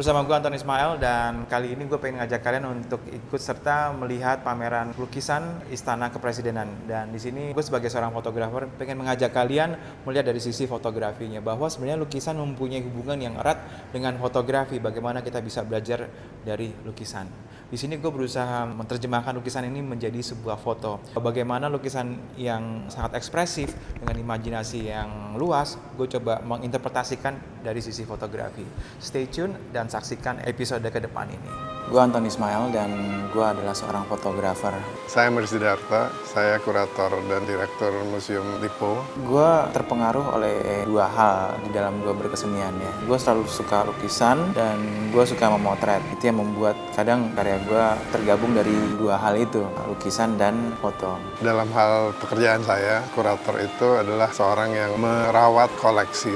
Bersama gue Anton Ismail, dan kali ini gue pengen ngajak kalian untuk ikut serta melihat pameran lukisan Istana Kepresidenan. Dan di sini gue sebagai seorang fotografer pengen mengajak kalian melihat dari sisi fotografinya, bahwa sebenarnya lukisan mempunyai hubungan yang erat dengan fotografi. Bagaimana kita bisa belajar dari lukisan. Di sini gue berusaha menerjemahkan lukisan ini menjadi sebuah foto. Bagaimana lukisan yang sangat ekspresif dengan imajinasi yang luas, gue coba menginterpretasikan dari sisi fotografi. Stay tune dan saksikan episode ke depan ini. Gue Anton Ismail dan gue adalah seorang fotografer. Saya Mercy Darta, saya kurator dan direktur Museum Lipo. Gue terpengaruh oleh dua hal di dalam gue berkesenian ya. Gue selalu suka lukisan dan gue suka memotret. Itu yang membuat kadang karya gue tergabung dari dua hal itu, lukisan dan foto. Dalam hal pekerjaan saya, kurator itu adalah seorang yang merawat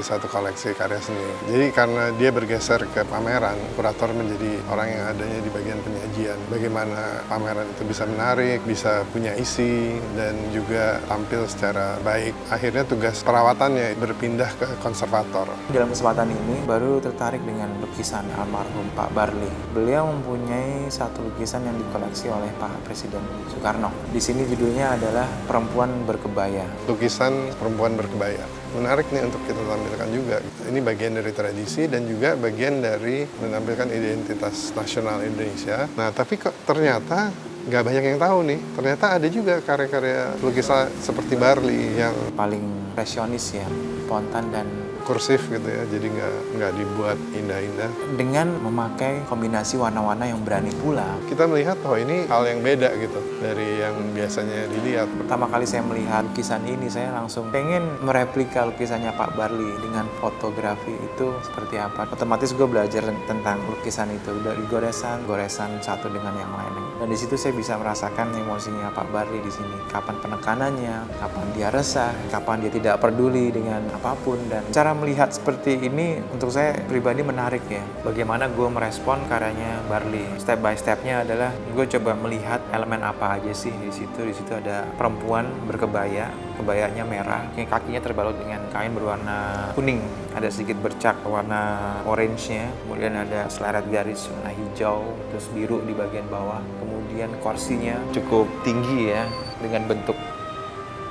satu koleksi karya seni. Jadi karena dia bergeser ke pameran, kurator menjadi orang yang adanya di bagian penyajian. Bagaimana pameran itu bisa menarik, bisa punya isi, dan juga tampil secara baik. Akhirnya tugas perawatannya berpindah ke konservator. Dalam kesempatan ini baru tertarik dengan lukisan almarhum Pak Barli. Beliau mempunyai satu lukisan yang dikoleksi oleh Pak Presiden Soekarno. Di sini judulnya adalah Perempuan Berkebaya. Lukisan perempuan berkebaya. Menarik nih untuk kita tampilkan juga. Ini bagian dari tradisi dan juga bagian dari menampilkan identitas nasional Indonesia. Nah, tapi kok ternyata nggak banyak yang tahu nih. Ternyata ada juga karya-karya lukisan seperti Barli yang Paling impresionis ya, spontan dan kursif gitu ya, jadi nggak dibuat indah-indah. dengan memakai kombinasi warna-warna yang berani pula. Kita melihat bahwa ini hal yang beda gitu dari yang biasanya dilihat. Pertama kali saya melihat lukisan ini, saya langsung pengen mereplika lukisannya Pak Barli dengan fotografi itu seperti apa. Otomatis gue belajar tentang lukisan itu dari goresan satu dengan yang lain. Dan di situ saya bisa merasakan emosinya Pak Barli di sini. Kapan penekanannya, kapan dia resah, kapan dia tidak peduli dengan apapun. Dan cara melihat seperti ini untuk saya pribadi menarik ya. Bagaimana gue merespon karyanya Barli. Step by stepnya adalah gue coba melihat elemen apa aja sih di situ. Di situ ada perempuan berkebaya, kebayanya merah, kakinya terbalut dengan kain berwarna kuning, ada sedikit bercak warna orange-nya, kemudian ada seleret garis warna hijau, terus biru di bagian bawah, kemudian kursinya cukup tinggi ya, dengan bentuk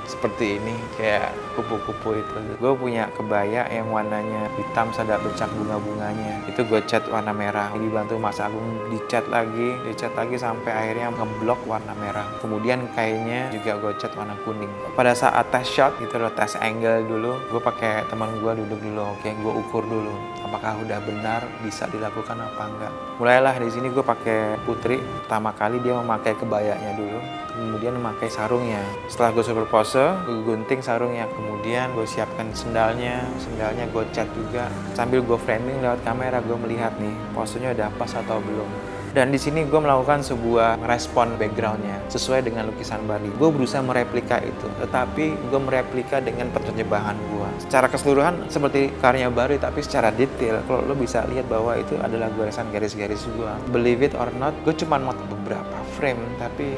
seperti ini, kayak kupu-kupu itu. Gue punya kebaya yang warnanya hitam, ada bercak bunga-bunganya. Itu gue cat warna merah. Dibantu Mas Agung dicat lagi sampai akhirnya ngeblok warna merah. Kemudian kainnya juga gue cat warna kuning. Pada saat test shot, gitu loh, test angle dulu, gue pakai teman gue duduk dulu. Oke, gue ukur dulu apakah udah benar bisa dilakukan apa enggak. Mulailah di sini gue pakai Putri. Pertama kali dia memakai kebayanya dulu, kemudian memakai sarungnya. Setelah gue superpose, gue gunting sarungnya, kemudian gue siapkan sendalnya gue cat juga. Sambil gue framing lewat kamera, gue melihat nih posenya udah pas atau belum. Dan di sini gue melakukan sebuah respon backgroundnya sesuai dengan lukisan Barli. Gue berusaha mereplika itu, tetapi gue mereplika dengan penerjemahan gue. Secara keseluruhan seperti karya Barli, tapi secara detail, kalau lo bisa lihat bahwa itu adalah goresan garis-garis gue. Believe it or not, gue cuma mau beberapa frame, tapi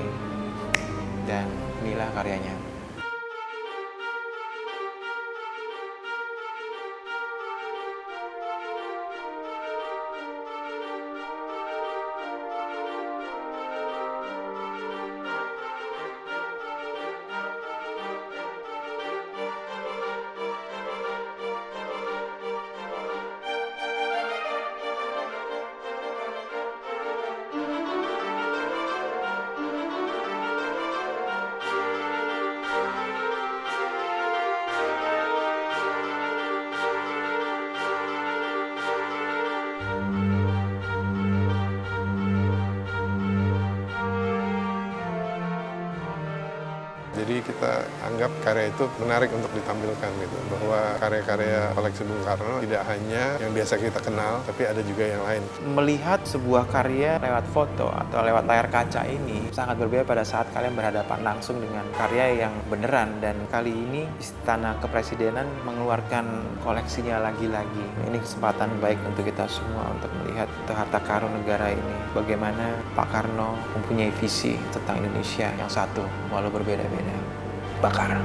dan inilah karyanya. Jadi kita anggap karya itu menarik untuk ditampilkan gitu, bahwa karya-karya koleksi Bung Karno tidak hanya yang biasa kita kenal, tapi ada juga yang lain. Melihat sebuah karya lewat foto atau lewat layar kaca ini sangat berbeda pada saat kalian berhadapan langsung dengan karya yang beneran. Dan kali ini Istana Kepresidenan mengeluarkan koleksinya lagi-lagi. Ini kesempatan baik untuk kita semua untuk melihat harta karun negara ini. Bagaimana Pak Karno mempunyai visi tentang Indonesia yang satu, walau berbeda-beda. Bakar.